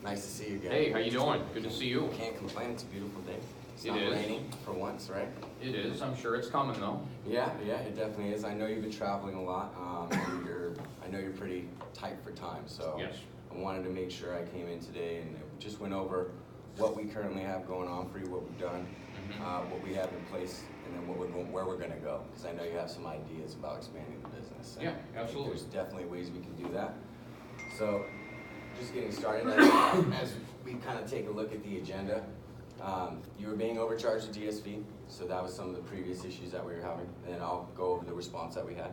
Nice to see you again. Hey, how you doing? Good to see you. Can't complain. It's a beautiful day. It's It not is. raining for once, right? It is. I'm sure it's coming though. Yeah, it definitely is. I know you've been traveling a lot. I know you're pretty tight for time, so Yes. I wanted to make sure I came in today and just went over what we currently have going on for you, what we've done, what we have in place, and then where we're going to go. Because I know you have some ideas about expanding the business. And Yeah, absolutely. There's definitely ways we can do that. So, just getting started, as we kind of take a look at the agenda, you were being overcharged at DSV, so that was some of the previous issues that we were having, and then I'll go over the response that we had.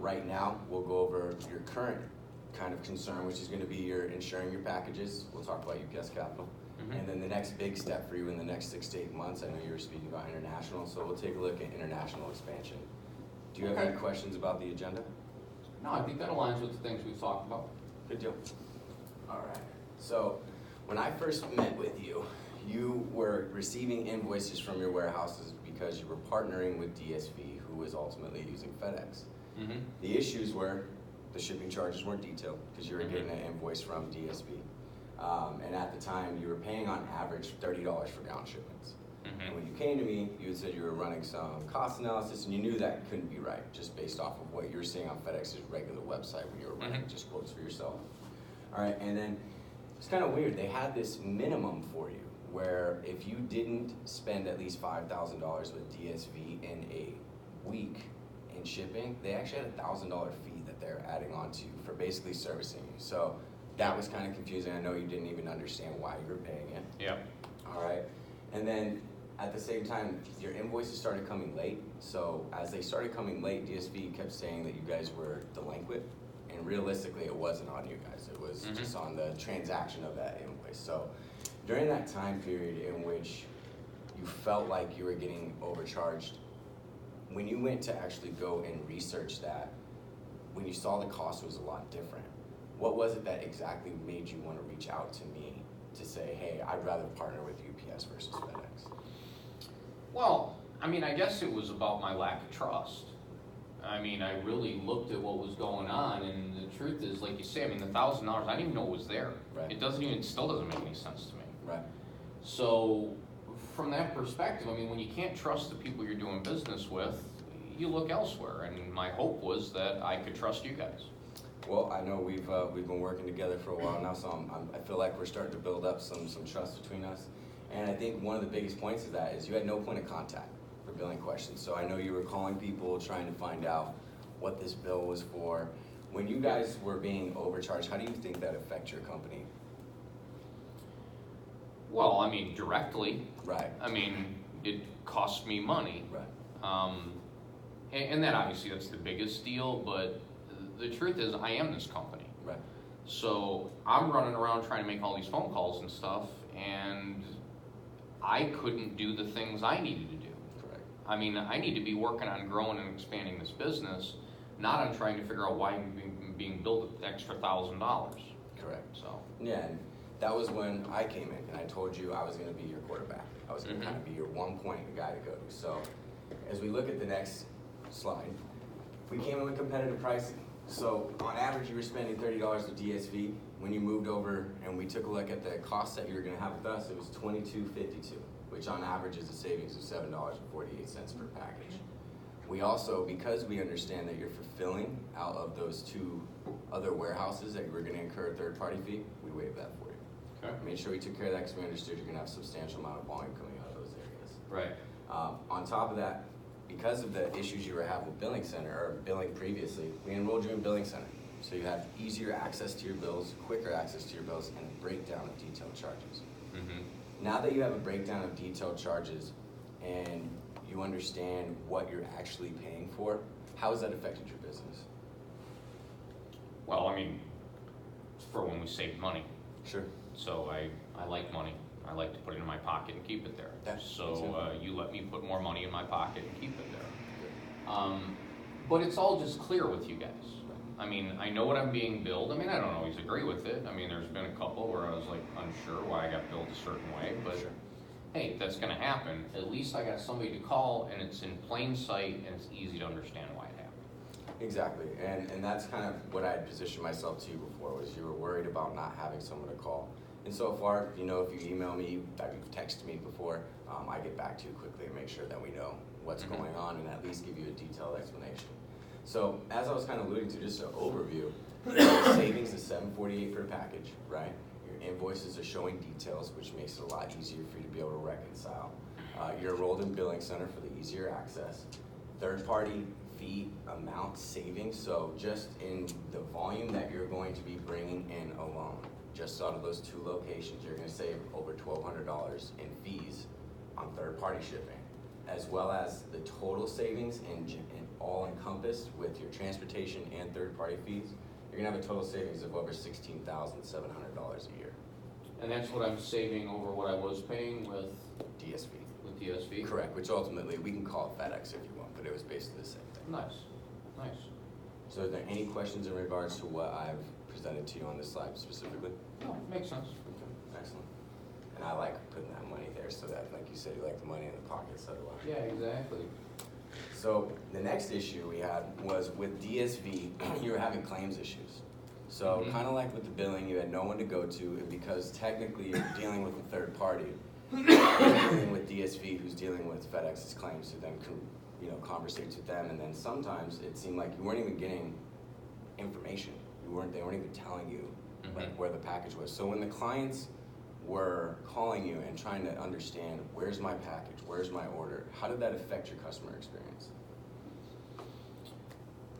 Right now, we'll go over your current kind of concern, which is going to be your insuring your packages. We'll talk about UPS Capital. And then the next big step for you in the next 6 to 8 months, I know you were speaking about international, so we'll take a look at international expansion. Do you have any questions about the agenda? No, I think that aligns with the things we've talked about. Good deal. All right. So when I first met with you, you were receiving invoices from your warehouses because you were partnering with DSV, who was ultimately using FedEx. The issues were the shipping charges weren't detailed because you were getting an invoice from DSV. And at the time, you were paying on average $30 for ground shipments. And when you came to me, you had said you were running some cost analysis, and you knew that couldn't be right, just based off of what you were seeing on FedEx's regular website when you were running just quotes for yourself. All right, and then it's kind of weird. They had this minimum for you, where if you didn't spend at least $5,000 with DSV in a week in shipping, they actually had a $1,000 fee that they're adding on to you for basically servicing you. So that was kind of confusing. I know you didn't even understand why you were paying it. Yeah. All right, and then at the same time, your invoices started coming late. So as they started coming late, DSV kept saying that you guys were delinquent, and realistically, it wasn't on you guys. It was just on the transaction of that invoice. So during that time period in which you felt like you were getting overcharged, when you went to actually go and research that, when you saw the cost was a lot different, what was it that exactly made you want to reach out to me to say, hey, I'd rather partner with UPS versus FedEx? Well, I mean, I guess it was about my lack of trust. I mean, I really looked at what was going on, and the truth is, like you say, I mean, the $1,000, I didn't even know it was there. Right. It still doesn't make any sense to me. Right. So, from that perspective, I mean, when you can't trust the people you're doing business with, you look elsewhere, and my hope was that I could trust you guys. Well, I know we've been working together for a while now, so I feel like we're starting to build up some trust between us. And I think one of the biggest points of that is you had no point of contact for billing questions. So I know you were calling people trying to find out what this bill was for. When you guys were being overcharged, how do you think that affects your company? Well, I mean, directly. Right. I mean, it costs me money. Right. And that obviously that's the biggest deal, but the truth is I am this company. Right. So I'm running around trying to make all these phone calls and stuff, and I couldn't do the things I needed to do. Correct. I mean, I need to be working on growing and expanding this business, not on trying to figure out why I'm being billed an extra $1,000. Correct. So. Yeah, and that was when I came in and I told you I was going to be your quarterback. I was going to kind of be your one-point guy to go to. So as we look at the next slide, we came in with competitive pricing. So on average, you were spending $30 with DSV. When you moved over and we took a look at the costs that you were going to have with us, it was $22.52, which on average is a savings of $7.48 per package. We also, because we understand that you're fulfilling out of those 2 other warehouses that you were going to incur a third-party fee, we waived that for you. Okay. Made sure we took care of that because we understood you're going to have a substantial amount of volume coming out of those areas. Right. On top of that, because of the issues you were having with Billing Center, or billing previously, we enrolled you in Billing Center. So you have easier access to your bills, quicker access to your bills, and a breakdown of detailed charges. Now that you have a breakdown of detailed charges and you understand what you're actually paying for, how has that affected your business? Well, I mean, for when we save money. Sure. So I like money. I like to put it in my pocket and keep it there. So you let me put more money in my pocket and keep it there. But it's all just clear with you guys. I mean, I know what I'm being billed. I mean, I don't always agree with it. I mean, there's been a couple where I was like unsure why I got billed a certain way, but hey, that's gonna happen. At least I got somebody to call and it's in plain sight and it's easy to understand why it happened. Exactly, and that's kind of what I had positioned myself to you before, was you were worried about not having someone to call. And so far, you know, if you email me, that you've texted me before, I get back to you quickly and make sure that we know what's going on and at least give you a detailed explanation. So as I was kind of alluding to, just an overview, savings is $748 per package, right? Your invoices are showing details, which makes it a lot easier for you to be able to reconcile. You're enrolled in Billing Center for the easier access. Third-party fee amount savings, so just in the volume that you're going to be bringing in alone, just out of those 2 locations, you're gonna save over $1,200 in fees on third-party shipping, as well as the total savings in all encompassed with your transportation and third-party fees. You're gonna have a total savings of over $16,700 a year. And that's what I'm saving over what I was paying with DSV. with DSV? Correct, which ultimately, we can call it FedEx if you want, but it was basically the same thing. Nice, nice. So are there any questions in regards to what I've presented to you on this slide specifically? No, makes sense. Okay, excellent. And I like putting that money there so that, like you said, you like the money in the pocket, so do I. Yeah, exactly. So the next issue we had was with DSV, you were having claims issues. So kind of like with the billing, you had no one to go to, and because technically you're dealing with a third party, you're dealing with DSV, who's dealing with FedEx's claims, who then conversates with them, and then sometimes it seemed like you weren't even getting information. They weren't even telling you like where the package was. So when the clients were calling you and trying to understand, where's my package, where's my order, how did that affect your customer experience?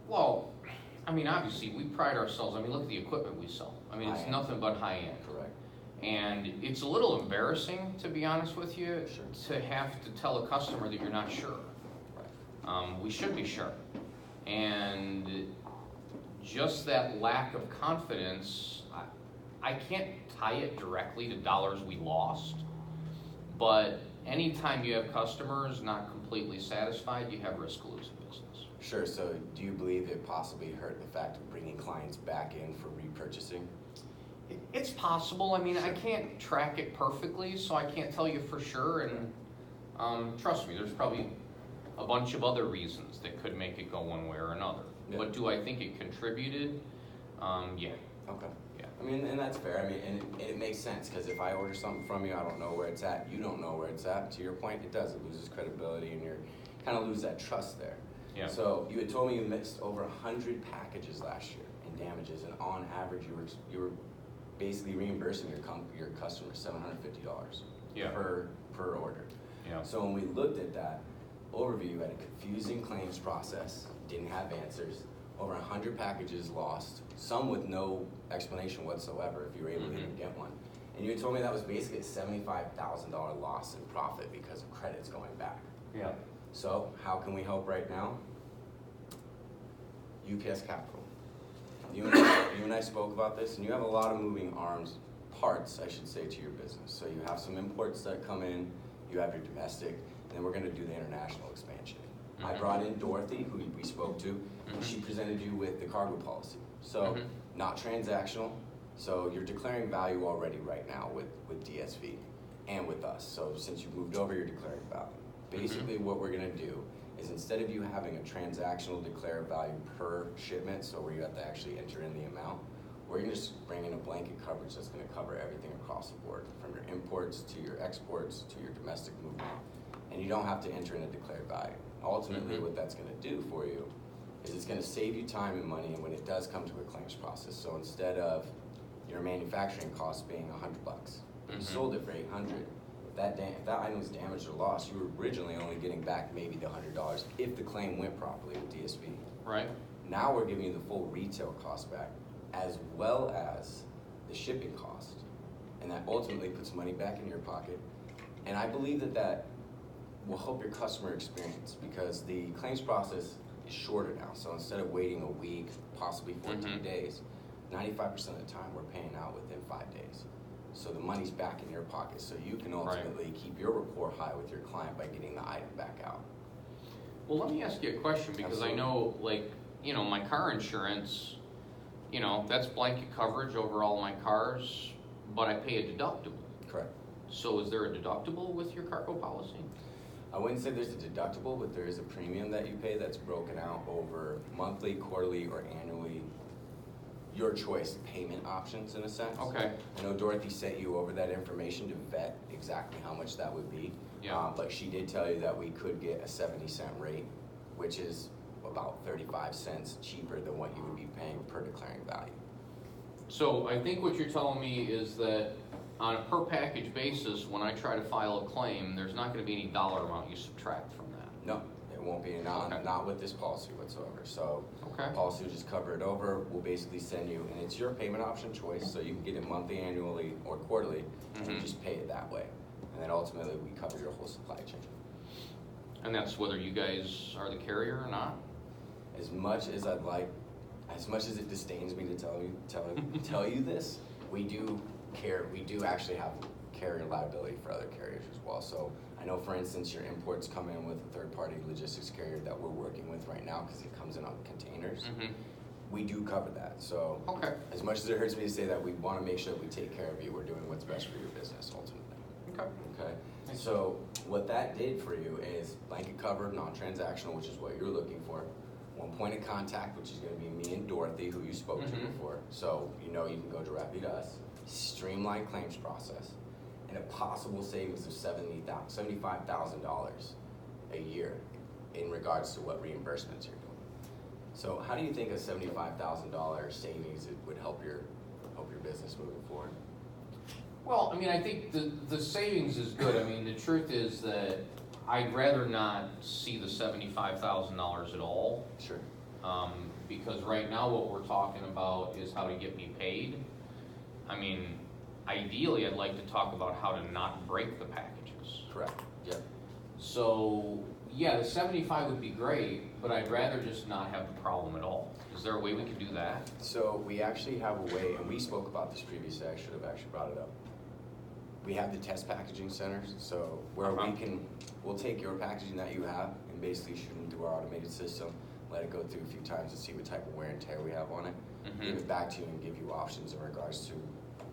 Well, I mean, obviously, we pride ourselves, I mean, look at the equipment we sell. I mean, it's High-end. nothing but high-end. Correct. And it's a little embarrassing, to be honest with you, Sure. to have to tell a customer that you're not sure. We should be sure. And just that lack of confidence, I can't tie it directly to dollars we lost, but anytime you have customers not completely satisfied, you have risk of losing business. Sure, so do you believe it possibly hurt the fact of bringing clients back in for repurchasing? It's possible. I mean, I can't track it perfectly, so I can't tell you for sure. And trust me, there's probably a bunch of other reasons that could make it go one way or another. Yeah. But do I think it contributed? Yeah. Okay. Yeah. I mean, and that's fair. I mean, and it makes sense, because if I order something from you, I don't know where it's at, you don't know where it's at. To your point, it does. It loses credibility, and you're kind of lose that trust there. Yeah. So you had told me you missed over 100 packages last year in damages, and on average, you were basically reimbursing your customers $750 Yeah. per order. Yeah. So when we looked at that overview, you had a confusing claims process, didn't have answers, over 100 packages lost, some with no explanation whatsoever if you were able to even get one. And you had told me that was basically a $75,000 loss in profit because of credits going back. Yeah. So how can we help right now? UPS Capital. You and I spoke about this, and you have a lot of moving parts, I should say, to your business. So you have some imports that come in, you have your domestic, and then we're gonna do the international expansion. I brought in Dorothy, who we spoke to, and she presented you with the cargo policy. So not transactional, so you're declaring value already right now with DSV and with us. So since you moved over, you're declaring value. Basically what we're gonna do is, instead of you having a transactional declared value per shipment, so where you have to actually enter in the amount, we're gonna just bring in a blanket coverage that's gonna cover everything across the board, from your imports to your exports to your domestic movement. And you don't have to enter in a declared value. Ultimately, what that's gonna do for you is it's gonna save you time and money, and when it does come to a claims process. So instead of your manufacturing cost being $100, you sold it for $800. If that item was damaged or lost, you were originally only getting back maybe the $100 if the claim went properly with DSV. Right. Now we're giving you the full retail cost back, as well as the shipping cost. And that ultimately puts money back in your pocket. And I believe that will help your customer experience, because the claims process is shorter now. So instead of waiting a week, possibly 14 days, 95% of the time we're paying out within 5 days. So the money's back in your pocket, so you can ultimately keep your rapport high with your client by getting the item back out. Well, let me ask you a question, because I know, like, my car insurance, that's blanket coverage over all my cars, but I pay a deductible. Correct. So is there a deductible with your cargo policy? I wouldn't say there's a deductible, but there is a premium that you pay that's broken out over monthly, quarterly, or annually. Your choice payment options in a sense. Okay. I know Dorothy sent you over that information to vet exactly how much that would be. Yeah. But she did tell you that we could get a 70-cent rate, which is about 35 cents cheaper than what you would be paying per declaring value. So I think what you're telling me is that on a per package basis, when I try to file a claim, there's not gonna be any dollar amount you subtract from that. No, it won't be, not with this policy whatsoever. So Okay. policy will just cover it over. We'll basically send you, and it's your payment option choice, so you can get it monthly, annually, or quarterly, and you just pay it that way. And then ultimately, we cover your whole supply chain. And that's whether you guys are the carrier or not? As much as I'd like, as much as it disdains me to tell you this, we do actually have carrier liability for other carriers as well. So I know, for instance, your imports come in with a third-party logistics carrier that we're working with right now because it comes in on containers. We do cover that. So Okay. as much as it hurts me to say that, we want to make sure that we take care of you. We're doing what's best for your business ultimately. Okay. Okay. Thanks. So what that did for you is blanket cover, non-transactional, which is what you're looking for. One point of contact, which is going to be me and Dorothy, who you spoke to before. So you know you can go directly to us. Streamlined claims process, and a possible savings of $75,000 a year in regards to what reimbursements you're doing. So how do you think a $75,000 savings would help your business moving forward? Well, I mean, I think the savings is good. I mean, the truth is that I'd rather not see the $75,000 at all. Sure. Because right now what we're talking about is how to get me paid. I mean, ideally, I'd like to talk about how to not break the packages. Correct. Yep. So, yeah, the 75 would be great, but I'd rather just not have the problem at all. Is there a way we could do that? So we actually have a way, and we spoke about this previously. I should have actually brought it up. We have the test packaging centers, so where we'll take your packaging that you have and basically shoot them through our automated system, let it go through a few times and see what type of wear and tear we have on it, give it back to you and give you options in regards to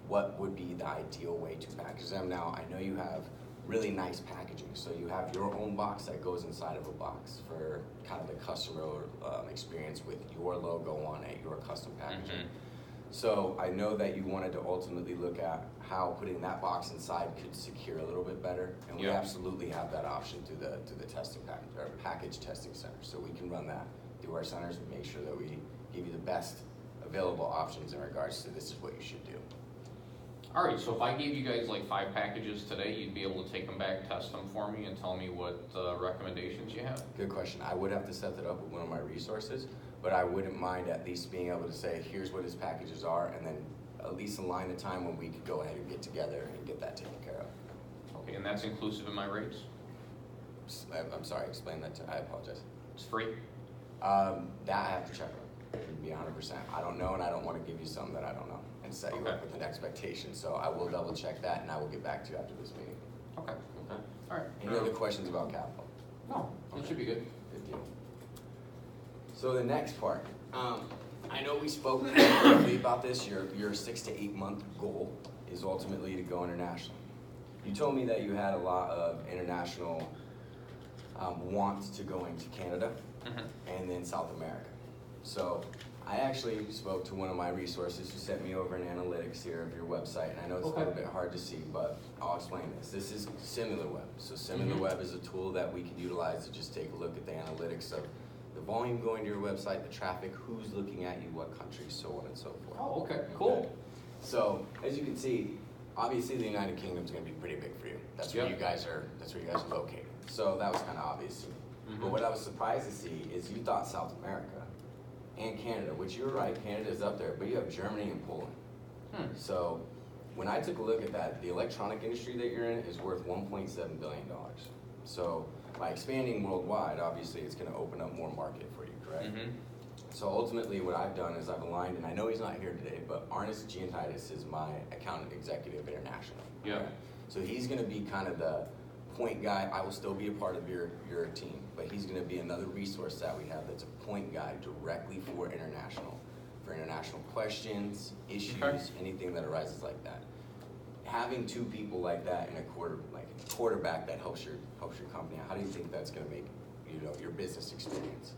what would be the ideal way to package them. Now, I know you have really nice packaging, so you have your own box that goes inside of a box for kind of the customer experience with your logo on it, your custom packaging. So I know that you wanted to ultimately look at how putting that box inside could secure a little bit better, and we absolutely have that option through the testing package testing center. So we can run that through our centers and make sure that we give you the best available options in regards to this is what you should do. All right, so if I gave you guys like 5 packages today, you'd be able to take them back, test them for me, and tell me what recommendations you have? Good question. I would have to set that up with one of my resources, but I wouldn't mind at least being able to say, here's what his packages are, and then at least align the time when we could go ahead and get together and get that taken care of. Okay, and that's inclusive in my rates? I'm sorry, explain that I apologize. It's free? That I have to check on, to be 100%. I don't know, and I don't want to give you something that I don't know and set you up with an expectation. So I will double check that, and I will get back to you after this meeting. Okay. Okay? All right. Any other questions about capital? No, it should be good. Good deal. So the next part, I know we spoke briefly about this. Your 6 to 8 month goal is ultimately to go international. You told me that you had a lot of international want to go into Canada and then South America. So I actually spoke to one of my resources who sent me over an analytics here of your website, and I know it's a little bit hard to see, but I'll explain this. This is SimilarWeb. So SimilarWeb is a tool that we can utilize to just take a look at the analytics of the volume going to your website, the traffic, who's looking at you, what countries, so on and so forth. Oh, okay, cool. So as you can see, obviously the United Kingdom is going to be pretty big for you. That's where you guys are. That's where you guys are located. So that was kind of obvious to me. But what I was surprised to see is you thought South America and Canada, which you're right, Canada is up there, but you have Germany and Poland. So when I took a look at that, the electronic industry that you're in is worth $1.7 billion. So by expanding worldwide, obviously it's going to open up more market for you, correct? So ultimately what I've done is I've aligned, and I know he's not here today, but Arnis Giantitis is my account executive international. Yeah. Okay? So he's going to be kind of the point guy. I will still be a part of your team, but he's going to be another resource that we have that's a point guy directly for international questions, issues, anything that arises like that. having two people like that in a quarterback that helps your company, how do you think that's going to make your business experience?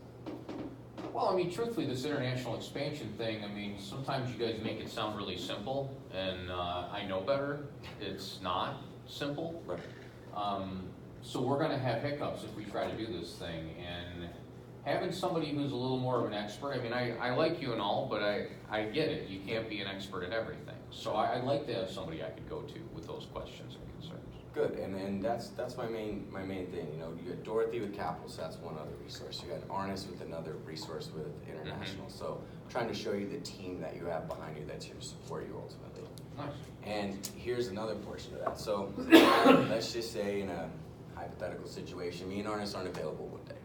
Well, I mean, truthfully, this international expansion thing, I mean, sometimes you guys make it sound really simple, and I know better. It's not simple. Right. So we're going to have hiccups if we try to do this thing, and having somebody who's a little more of an expert, I mean, I like you and all, but I get it. You can't be an expert at everything. So I'd like to have somebody I could go to with those questions and concerns. Good, and that's my main thing. You got Dorothy with Capital, so that's one other resource. You got Arnis with another resource with International. Mm-hmm. So I'm trying to show you the team that you have behind you that's here to support you ultimately. Nice. And here's another portion of that. So let's just say in a hypothetical situation, me and Arnis aren't available one day.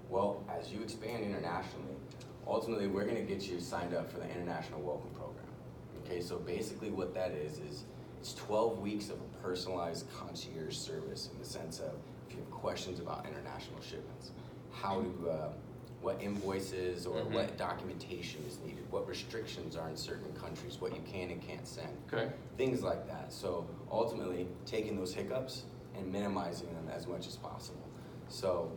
Well, as you expand internationally, ultimately we're going to get you signed up for the International Welcome Program. Okay, so basically what that is it's 12 weeks of a personalized concierge service in the sense of if you have questions about international shipments, what invoices or mm-hmm. what documentation is needed, what restrictions are in certain countries, what you can and can't send, okay. Things like that. So ultimately, taking those hiccups and minimizing them as much as possible. So.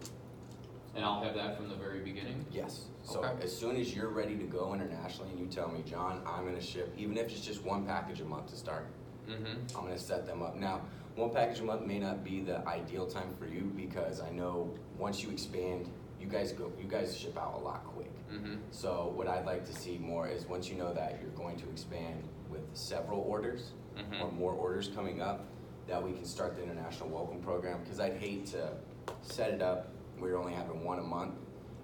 And I'll have that from the very beginning? Yes. So okay. As soon as you're ready to go internationally and you tell me, John, I'm going to ship, even if it's just one package a month to start, mm-hmm. I'm going to set them up. Now, one package a month may not be the ideal time for you because I know once you expand, you guys ship out a lot quick. Mm-hmm. So what I'd like to see more is once you know that you're going to expand with several orders mm-hmm. or more orders coming up, that we can start the International Welcome Program, because I'd hate to set it up where you're only having one a month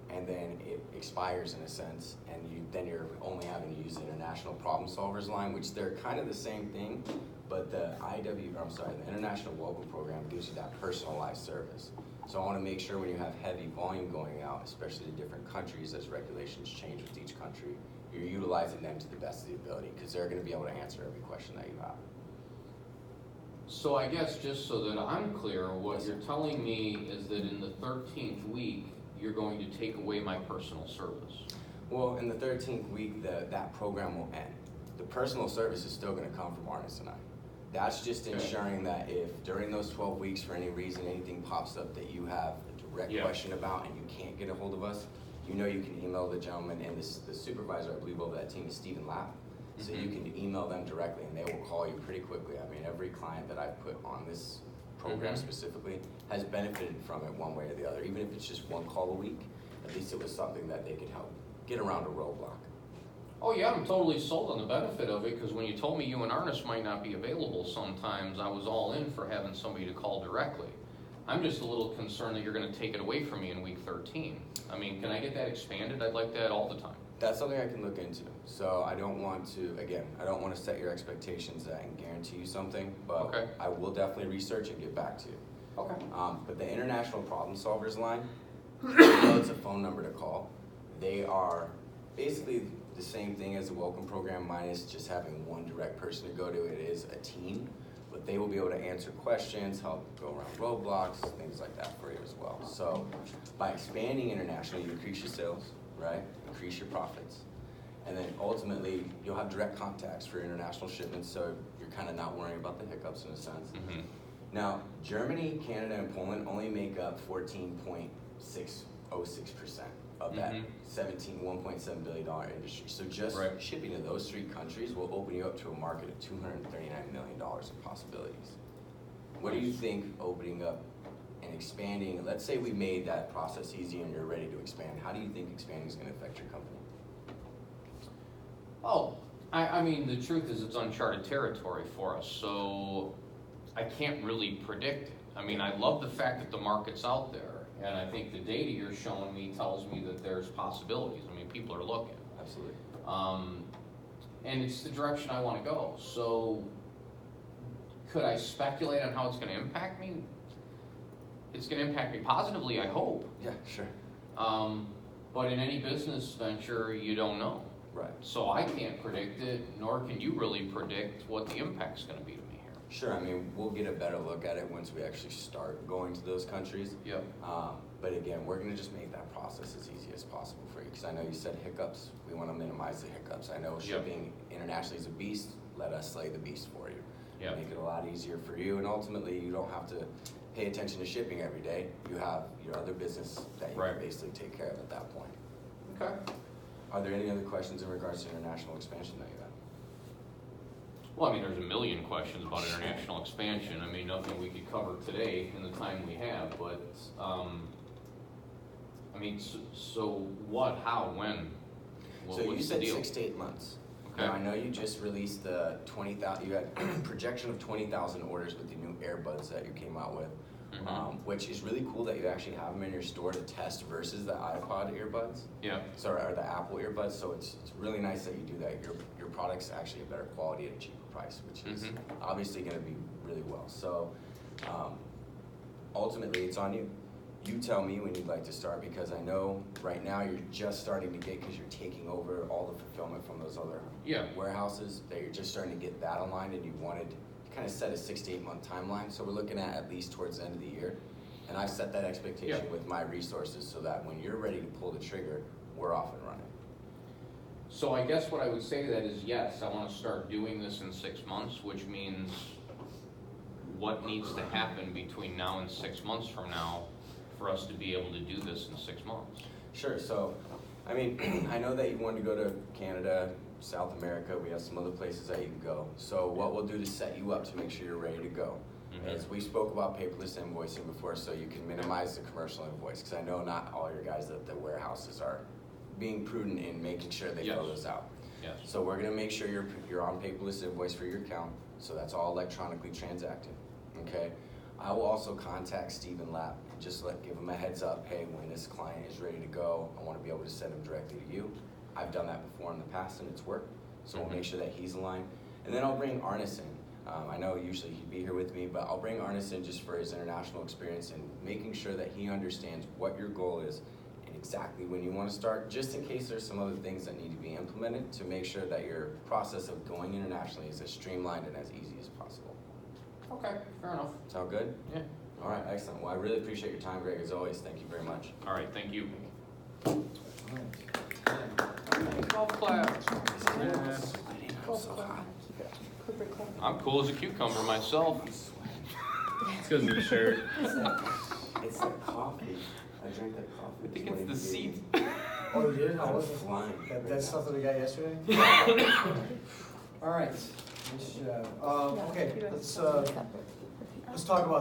and then it expires in a sense, and then you're only having to use the International Problem Solvers line, which they're kind of the same thing, but the International Welcome Program gives you that personalized service. So I want to make sure when you have heavy volume going out, especially to different countries as regulations change with each country, you're utilizing them to the best of the ability because they're going to be able to answer every question that you have. So I guess just so that I'm clear, what you're telling me is that in the 13th week, you're going to take away my personal service. Well, in the 13th week, that program will end. The personal service is still going to come from Arnis and I. That's just ensuring that if during those 12 weeks, for any reason, anything pops up that you have a direct question about and you can't get a hold of us, you can email the gentleman, and the supervisor, I believe, over that team is Stephen Lapp. So you can email them directly and they will call you pretty quickly. I mean, every client that I've put on this program mm-hmm. specifically has benefited from it one way or the other. Even if it's just one call a week, at least it was something that they could help get around a roadblock. Oh yeah, I'm totally sold on the benefit of it, because when you told me you and Arnis might not be available sometimes, I was all in for having somebody to call directly. I'm just a little concerned that you're going to take it away from me in week 13. I mean, can I get that expanded? I'd like that all the time. That's something I can look into. So I don't want to set your expectations and guarantee you something, but okay. I will definitely research and get back to you. Okay. But the International Problem Solvers line, it's a phone number to call. They are basically the same thing as the welcome program, minus just having one direct person to go to. It is a team, but they will be able to answer questions, help go around roadblocks, things like that for you as well. So by expanding internationally, you increase your sales, right? Increase your profits. And then ultimately, you'll have direct contacts for international shipments, so you're kind of not worrying about the hiccups in a sense. Mm-hmm. Now, Germany, Canada, and Poland only make up 14.606% of that $1.7 billion industry. So just shipping to those three countries will open you up to a market of $239 million of possibilities. What do you think opening up and expanding, let's say we made that process easy and you're ready to expand, how do you think expanding is going to affect your company? Oh, I mean, the truth is it's uncharted territory for us, so I can't really predict it. I mean, I love the fact that the market's out there, and I think the data you're showing me tells me that there's possibilities. I mean, people are looking. Absolutely. And it's the direction I want to go. So could I speculate on how it's going to impact me? It's going to impact me positively, I hope. Yeah, sure. But in any business venture, you don't know. Right. So I can't predict it, nor can you really predict what the impact's going to be to me here. Sure, I mean, we'll get a better look at it once we actually start going to those countries. Yep. But again, we're going to just make that process as easy as possible for you, because I know you said hiccups. We want to minimize the hiccups. I know shipping internationally is a beast. Let us slay the beast for you. Yeah. Make it a lot easier for you, and ultimately you don't have to pay attention to shipping every day. You have your other business that you Right. can basically take care of at that point. Okay. Are there any other questions in regards to international expansion that you have? Well, I mean, there's a million questions about international expansion. I mean, nothing we could cover today in the time we have, but, I mean, so what, how, when? So you What's the said deal? 6 to 8 months. Okay. Now, I know you just released the 20,000, you had a projection of 20,000 orders with the new earbuds that you came out with, which is really cool that you actually have them in your store to test versus the iPod earbuds. Yeah. Sorry, or the Apple earbuds, so it's really nice that you do that. Your product's actually a better quality at a cheaper price, which is obviously gonna be really well. So, ultimately, it's on you. You tell me when you'd like to start, because I know right now you're just starting to get, because you're taking over all the fulfillment from those other warehouses, that you're just starting to get that aligned, and you wanted to kind of set a 6 to 8 month timeline. So we're looking at least towards the end of the year. And I've set that expectation with my resources so that when you're ready to pull the trigger, we're off and running. So I guess what I would say to that is, yes, I want to start doing this in 6 months, which means what needs to happen between now and 6 months from now for us to be able to do this in 6 months? Sure. So, I mean, I know that you want to go to Canada, South America. We have some other places that you can go. So what we'll do to set you up to make sure you're ready to go is we spoke about paperless invoicing before, so you can minimize the commercial invoice, because I know not all your guys at the warehouses are being prudent in making sure they fill those out. Yes. So we're going to make sure you're on paperless invoice for your account, so that's all electronically transacted. Okay. I will also contact Stephen Lapp and just give him a heads up. Hey, when this client is ready to go, I want to be able to send him directly to you. I've done that before in the past and it's worked. So we'll make sure that he's aligned. And then I'll bring Arnis in. I know usually he'd be here with me, but I'll bring Arnis in just for his international experience and making sure that he understands what your goal is and exactly when you want to start, just in case there's some other things that need to be implemented to make sure that your process of going internationally is as streamlined and as easy as possible. Okay, fair enough. Sound good? Yeah. All right, excellent. Well, I really appreciate your time, Greg, as always. Thank you very much. All right, thank you. Golf clap. I'm cool as a cucumber myself. It's because of the shirt. It's the coffee. I drank that coffee. I think it's the seat. Oh, you did? How I'm was it? flying. That's something we got yesterday? All right. Nice job. Okay, let's talk about